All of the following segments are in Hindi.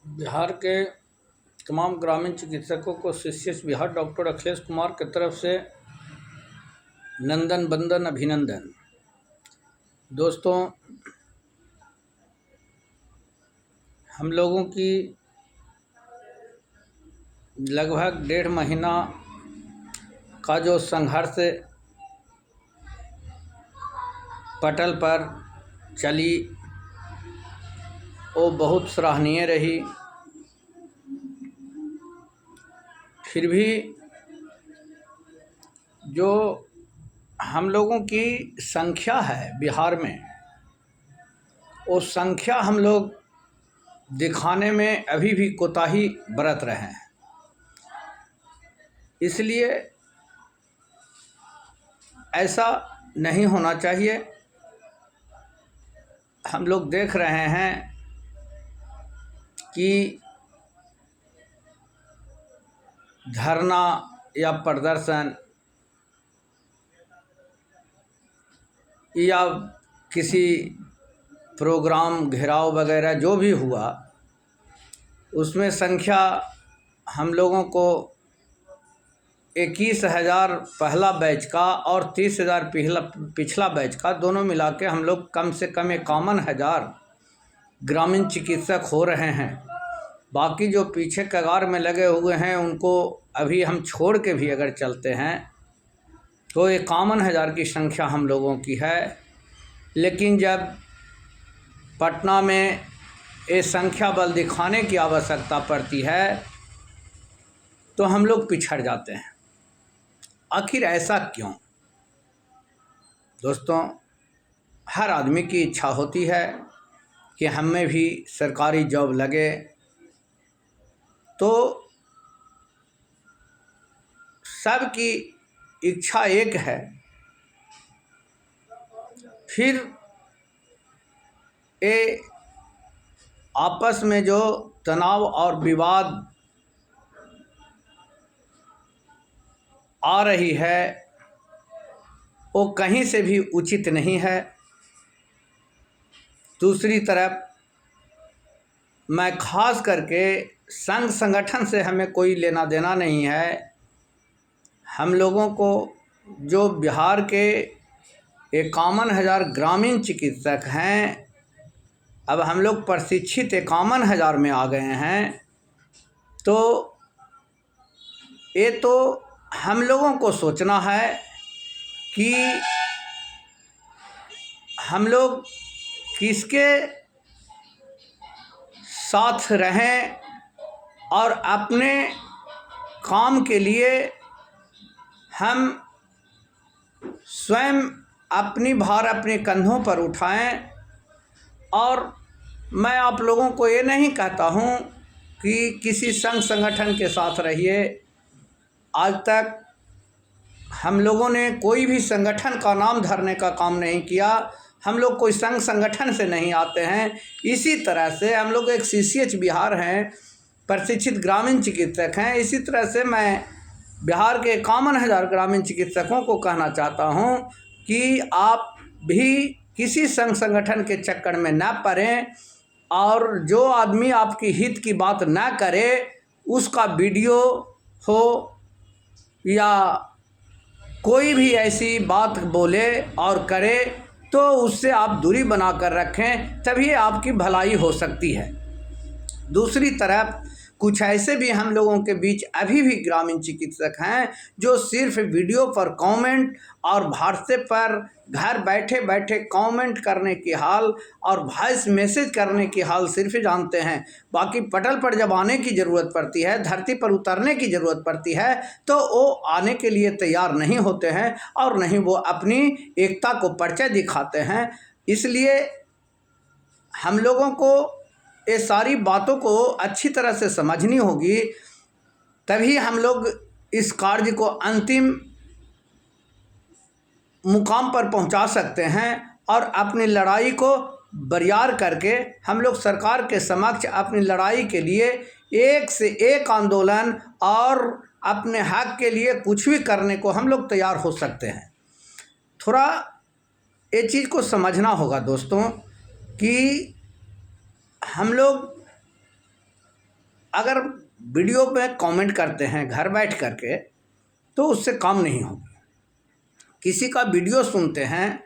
बिहार के तमाम ग्रामीण चिकित्सकों को शिष्य बिहार डॉक्टर अखिलेश कुमार की तरफ से नंदन बंदन अभिनंदन। दोस्तों, हम लोगों की लगभग 1.5 महीना का जो संघर्ष पटल पर चली वो बहुत सराहनीय रही। फिर भी जो हम लोगों की संख्या है बिहार में, वो संख्या हम लोग दिखाने में अभी भी कोताही बरत रहे हैं। इसलिए ऐसा नहीं होना चाहिए। हम लोग देख रहे हैं कि धरना या प्रदर्शन या किसी प्रोग्राम घेराव वगैरह जो भी हुआ, उसमें संख्या हम लोगों को 21,000 पहला बैच का और 30,000 पिछला बैच का, दोनों मिला के हम लोग कम से कम 51,000 ग्रामीण चिकित्सक हो रहे हैं। बाकी जो पीछे कगार में लगे हुए हैं उनको अभी हम छोड़ के भी अगर चलते हैं तो 51,000 की संख्या हम लोगों की है। लेकिन जब पटना में ये संख्या बल दिखाने की आवश्यकता पड़ती है तो हम लोग पिछड़ जाते हैं। आखिर ऐसा क्यों? दोस्तों, हर आदमी की इच्छा होती है कि हमें भी सरकारी जॉब लगे, तो सबकी इच्छा एक है। फिर ये आपस में जो तनाव और विवाद आ रही है वो कहीं से भी उचित नहीं है। दूसरी तरफ मैं खास करके संघ संगठन से हमें कोई लेना देना नहीं है। हम लोगों को जो बिहार के 51,000 ग्रामीण चिकित्सक हैं, अब हम लोग प्रशिक्षित 51,000 में आ गए हैं, तो ये तो हम लोगों को सोचना है कि हम लोग किसके साथ रहें और अपने काम के लिए हम स्वयं अपनी भार अपने कंधों पर उठाएं। और मैं आप लोगों को ये नहीं कहता हूँ कि किसी संघ संगठन के साथ रहिए। आज तक हम लोगों ने कोई भी संगठन का नाम धरने का काम नहीं किया। हम लोग कोई संघ संगठन से नहीं आते हैं। इसी तरह से हम लोग एक CCH बिहार हैं, प्रशिक्षित ग्रामीण चिकित्सक हैं। इसी तरह से मैं बिहार के 51,000 ग्रामीण चिकित्सकों को कहना चाहता हूं कि आप भी किसी संघ संगठन के चक्कर में न पड़ें, और जो आदमी आपकी हित की बात न करे उसका वीडियो हो या कोई भी ऐसी बात बोले और करे तो उससे आप दूरी बनाकर रखें, तभी आपकी भलाई हो सकती है। दूसरी तरफ कुछ ऐसे भी हम लोगों के बीच अभी भी ग्रामीण चिकित्सक हैं जो सिर्फ वीडियो पर कमेंट और व्हाट्सएप पर घर बैठे बैठे कमेंट करने की हाल और वॉइस मैसेज करने की हाल सिर्फ जानते हैं। बाकी पटल पर जब आने की ज़रूरत पड़ती है, धरती पर उतरने की ज़रूरत पड़ती है, तो वो आने के लिए तैयार नहीं होते हैं और नहीं वो अपनी एकता को परिचय दिखाते हैं। इसलिए हम लोगों को ये सारी बातों को अच्छी तरह से समझनी होगी, तभी हम लोग इस कार्य को अंतिम मुकाम पर पहुंचा सकते हैं और अपनी लड़ाई को बरियार करके हम लोग सरकार के समक्ष अपनी लड़ाई के लिए एक से एक आंदोलन और अपने हक के लिए कुछ भी करने को हम लोग तैयार हो सकते हैं। थोड़ा ये चीज़ को समझना होगा दोस्तों कि हम लोग अगर वीडियो पे कमेंट करते हैं घर बैठ करके तो उससे काम नहीं होगा। किसी का वीडियो सुनते हैं,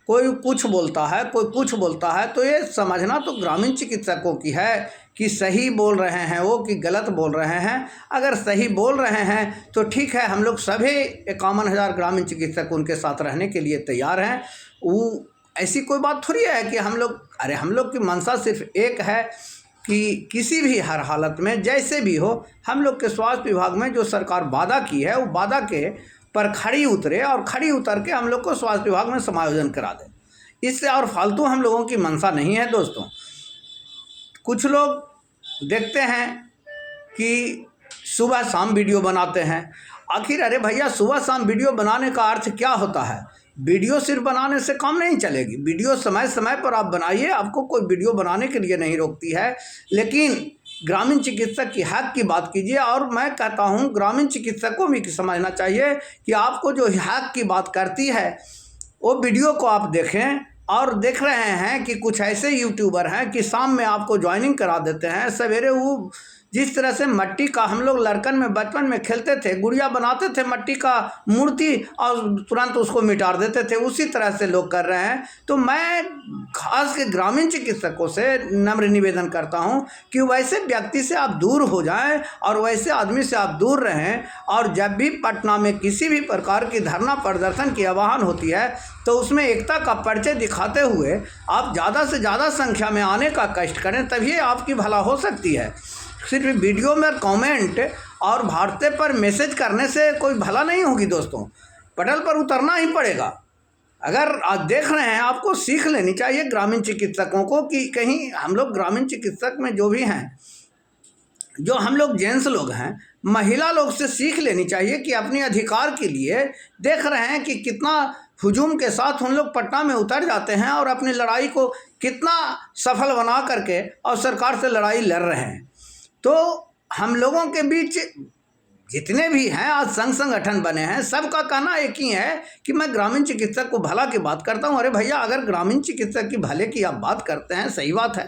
कोई कुछ बोलता है, कोई कुछ बोलता है, तो ये समझना तो ग्रामीण चिकित्सकों की है कि सही बोल रहे हैं वो कि गलत बोल रहे हैं। अगर सही बोल रहे हैं तो ठीक है, हम लोग सभी 51,000 ग्रामीण चिकित्सक उनके साथ रहने के लिए तैयार हैं। वो ऐसी कोई बात थोड़ी है कि हम लोग की मंशा सिर्फ एक है कि किसी भी हर हालत में जैसे भी हो, हम लोग के स्वास्थ्य विभाग में जो सरकार वादा की है वो वादा के पर खड़ी उतरे और खड़ी उतर के हम लोग को स्वास्थ्य विभाग में समायोजन करा दे। इससे और फालतू हम लोगों की मंशा नहीं है दोस्तों। कुछ लोग देखते हैं कि सुबह शाम वीडियो बनाते हैं। आखिर अरे भैया, सुबह शाम वीडियो बनाने का अर्थ क्या होता है? वीडियो सिर्फ बनाने से काम नहीं चलेगी। वीडियो समय समय पर आप बनाइए, आपको कोई वीडियो बनाने के लिए नहीं रोकती है, लेकिन ग्रामीण चिकित्सक की हक की बात कीजिए। और मैं कहता हूँ ग्रामीण चिकित्सकों भी समझना चाहिए कि आपको जो हक की बात करती है वो वीडियो को आप देखें। और देख रहे हैं कि कुछ ऐसे यूट्यूबर हैं कि शाम में आपको ज्वाइनिंग करा देते हैं, सवेरे वो जिस तरह से मट्टी का हम लोग लड़कन में बचपन में खेलते थे, गुड़िया बनाते थे मट्टी का मूर्ति और तुरंत उसको मिटार देते थे, उसी तरह से लोग कर रहे हैं। तो मैं खास के ग्रामीण चिकित्सकों से नम्र निवेदन करता हूं कि वैसे व्यक्ति से आप दूर हो जाएं और वैसे आदमी से आप दूर रहें। और जब भी पटना में किसी भी प्रकार की धरना प्रदर्शन की आह्वान होती है तो उसमें एकता का परिचय दिखाते हुए आप ज़्यादा से ज़्यादा संख्या में आने का कष्ट करें, तभी आपकी भला हो सकती है। सिर्फ वीडियो में कमेंट और भारतीय पर मैसेज करने से कोई भला नहीं होगी दोस्तों। पटल पर उतरना ही पड़ेगा। अगर आप देख रहे हैं, आपको सीख लेनी चाहिए ग्रामीण चिकित्सकों को कि कहीं हम लोग ग्रामीण चिकित्सक में जो भी हैं, जो हम लोग जेंट्स लोग हैं, महिला लोग से सीख लेनी चाहिए कि अपने अधिकार के लिए देख रहे हैं कि कितना हुजूम के साथ उन लोग पटना में उतर जाते हैं और अपनी लड़ाई को कितना सफल बना करके और सरकार से लड़ाई लड़ रहे हैं। तो हम लोगों के बीच जितने भी हैं आज संघ संगठन बने हैं, सबका कहना एक ही है कि मैं ग्रामीण चिकित्सक को भला की बात करता हूं। अरे भैया, अगर ग्रामीण चिकित्सक की भले की आप बात करते हैं, सही बात है,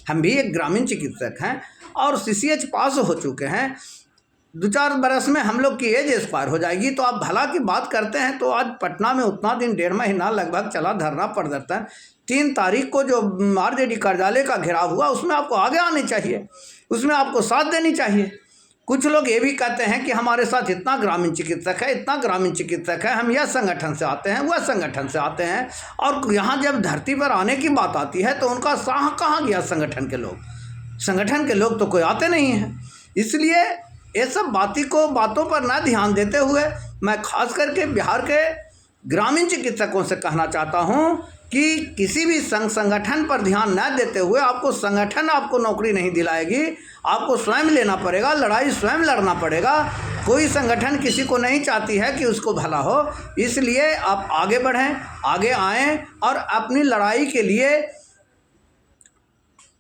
हम भी एक ग्रामीण चिकित्सक हैं और CCH पास हो चुके हैं। 2-4 बरस में हम लोग की एज एक्सपायर हो जाएगी। तो आप भला की बात करते हैं तो आज पटना में उतना दिन 1.5 महीना लगभग चला धरना प्रदर्शन। 3 तारीख को जो RJD कार्यालय का घेराव हुआ उसमें आपको आगे आने चाहिए, उसमें आपको साथ देनी चाहिए। कुछ लोग ये भी कहते हैं कि हमारे साथ इतना ग्रामीण चिकित्सक है, इतना ग्रामीण चिकित्सक है, हम यह संगठन से आते हैं, वह संगठन से आते हैं, और यहाँ जब धरती पर आने की बात आती है तो उनका साह कहाँ गया? संगठन के लोग, संगठन के लोग तो कोई आते नहीं हैं। इसलिए ये सब बातों पर ना ध्यान देते हुए मैं खास करके बिहार के ग्रामीण चिकित्सकों से कहना चाहता हूँ कि किसी भी संगठन पर ध्यान न देते हुए, आपको संगठन आपको नौकरी नहीं दिलाएगी, आपको स्वयं लेना पड़ेगा, लड़ाई स्वयं लड़ना पड़ेगा। कोई संगठन किसी को नहीं चाहती है कि उसको भला हो। इसलिए आप आगे बढ़ें, आगे आएँ और अपनी लड़ाई के लिए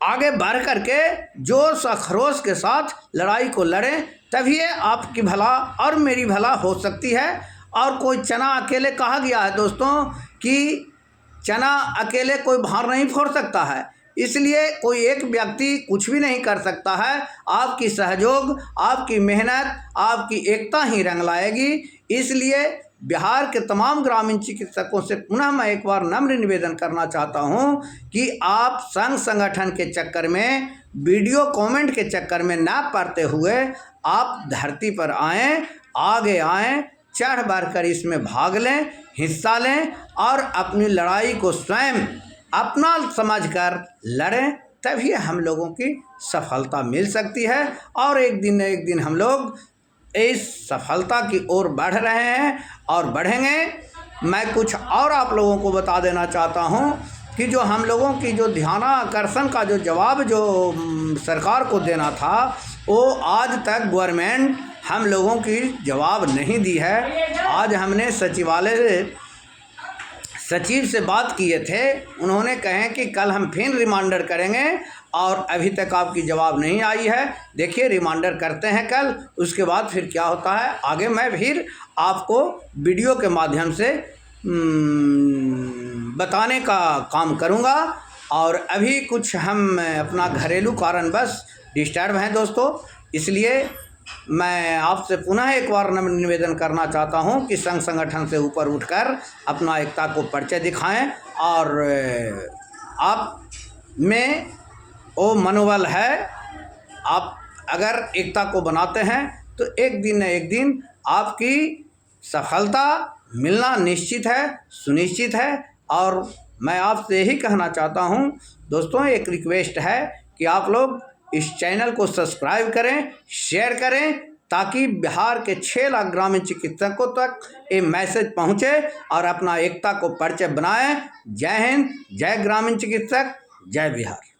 आगे बढ़ करके जोश और खरोश के साथ लड़ाई को लड़ें, तभी आपकी भला और मेरी भला हो सकती है। और कोई चना अकेले, कहा गया है दोस्तों कि चना अकेले कोई भार नहीं फोड़ सकता है, इसलिए कोई एक व्यक्ति कुछ भी नहीं कर सकता है। आपकी सहयोग, आपकी मेहनत, आपकी एकता ही रंग लाएगी। इसलिए बिहार के तमाम ग्रामीण चिकित्सकों से पुनः मैं एक बार नम्र निवेदन करना चाहता हूं कि आप संघ संगठन के चक्कर में, वीडियो कमेंट के चक्कर में ना पड़ते हुए आप धरती पर आएँ, आगे आएँ, चढ़ बढ़ कर इसमें भाग लें, हिस्सा लें और अपनी लड़ाई को स्वयं अपना समझकर लड़ें, तभी हम लोगों की सफलता मिल सकती है। और एक दिन हम लोग इस सफलता की ओर बढ़ रहे हैं और बढ़ेंगे। मैं कुछ और आप लोगों को बता देना चाहता हूं कि जो हम लोगों की जो ध्यानाकर्षण का जो जवाब जो सरकार को देना था, वो आज तक गवर्नमेंट हम लोगों की जवाब नहीं दी है। आज हमने सचिवालय सचिव से बात किए थे, उन्होंने कहे कि कल हम फिर रिमाइंडर करेंगे और अभी तक आपकी जवाब नहीं आई है। देखिए, रिमाइंडर करते हैं कल, उसके बाद फिर क्या होता है आगे मैं फिर आपको वीडियो के माध्यम से बताने का काम करूंगा। और अभी कुछ हम अपना घरेलू कारणवश डिस्टर्ब हैं दोस्तों, इसलिए मैं आपसे पुनः एक बार निवेदन करना चाहता हूं कि संघ संगठन से ऊपर उठकर अपना एकता को परिचय दिखाएं और आप में वो मनोबल है। आप अगर एकता को बनाते हैं तो एक दिन न एक दिन आपकी सफलता मिलना निश्चित है, सुनिश्चित है। और मैं आपसे यही कहना चाहता हूं दोस्तों, एक रिक्वेस्ट है कि आप लोग इस चैनल को सब्सक्राइब करें, शेयर करें, ताकि बिहार के 6 लाख ग्रामीण चिकित्सकों तक ये मैसेज पहुंचे और अपना एकता को परिचय बनाएं। जय हिंद, जय ग्रामीण चिकित्सक, जय बिहार।